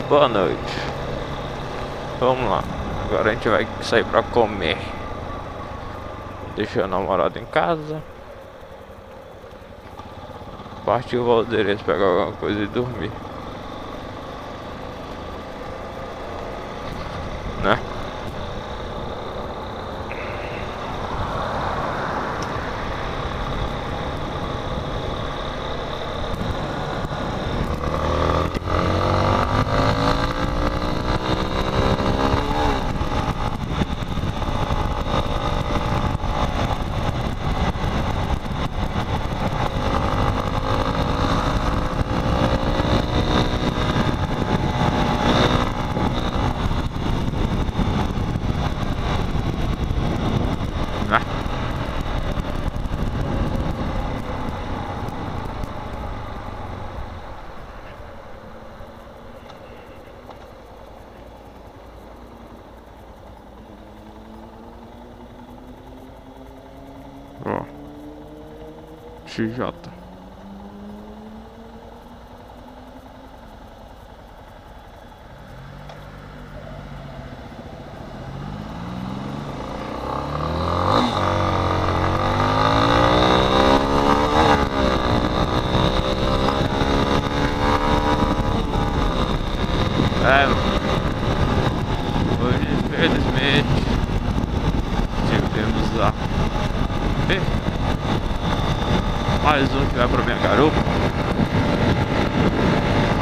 Boa noite. Vamos lá. Agora a gente vai sair pra comer. Deixei o namorado em casa. Partiu o Valdeirês pegar alguma coisa e dormir. Né? Né? Ó. XJ. Hoje, infelizmente, tivemos lá mais um que vai pra minha garupa.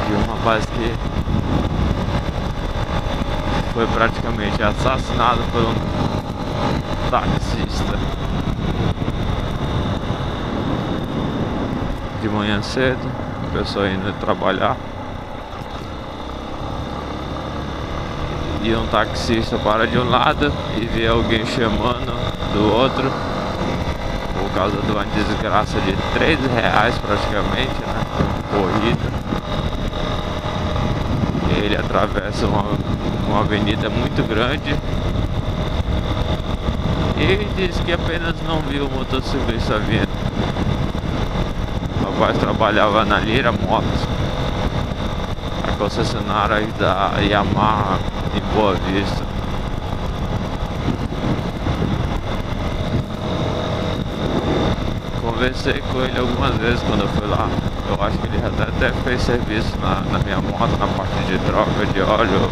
De um rapaz que foi praticamente assassinado por um taxista. De manhã cedo, a pessoa indo trabalhar. E um taxista para de um lado e vê alguém chamando do outro por causa de uma desgraça de R$3 praticamente, né? Corrida. Ele atravessa uma avenida muito grande e diz que apenas não viu o motociclista vindo. O rapaz trabalhava na Lira Motos, a concessionária da Yamaha em Boa Vista. Conversei com ele algumas vezes quando eu fui lá. Eu acho que ele até fez serviço na minha moto, na parte de troca de óleo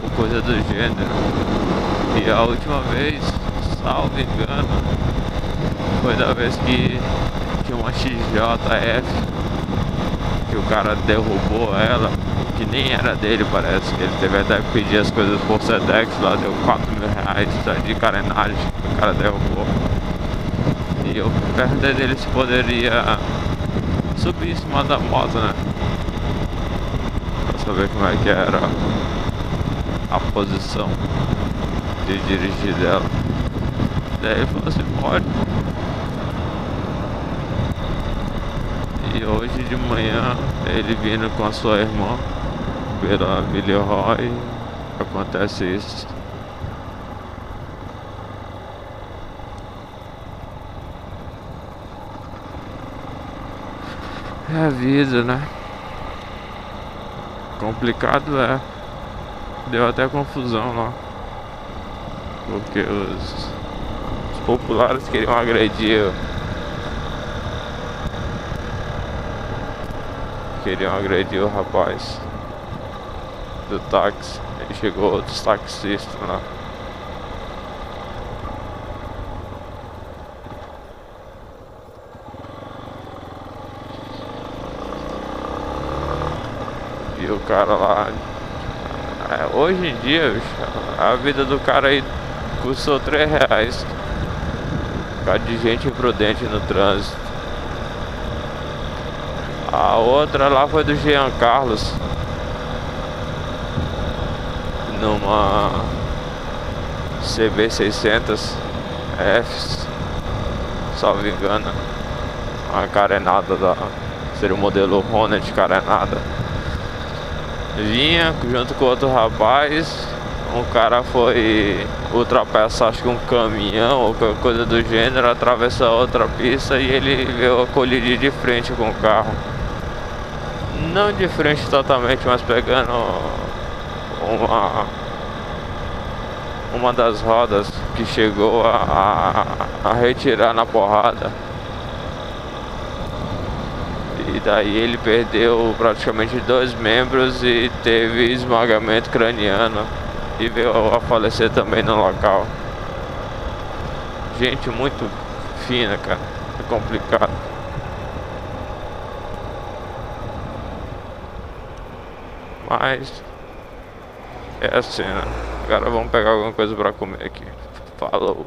ou coisa do gênero. E a última vez, salvo engano, foi da vez que tinha uma XJF que o cara derrubou ela, que nem era dele, parece que ele teve até que pedir as coisas por Sedex, lá deu R$4.000 de carenagem que o cara derrubou. E eu perguntei dele se poderia subir em cima da moto, né, pra saber como é que era a posição de dirigir dela. Daí ele falou assim, pode. E hoje de manhã, ele vindo com a sua irmã pela Villeroy, acontece isso. É a vida, né? Complicado é. Deu até confusão lá, porque os populares queriam agredir o rapaz do táxi. Aí chegou outros taxistas lá. E o cara lá, hoje em dia, bicho, a vida do cara aí custou R$3 por causa de gente imprudente no trânsito. A outra lá foi do Jean Carlos, numa CB600F, salvo engano, uma carenada da, seria o modelo Hornet carenada. Vinha junto com outro rapaz, um cara foi ultrapassar, acho que um caminhão ou qualquer coisa do gênero, atravessou a outra pista e ele veio a colidir de frente com o carro. não de frente totalmente, mas pegando uma, uma das rodas que chegou a retirar na porrada. E daí ele perdeu praticamente 2 membros e teve esmagamento craniano e veio a falecer também no local. Gente muito fina, cara, é complicado. Mas é assim, né? Agora vamos pegar alguma coisa pra comer aqui. Falou.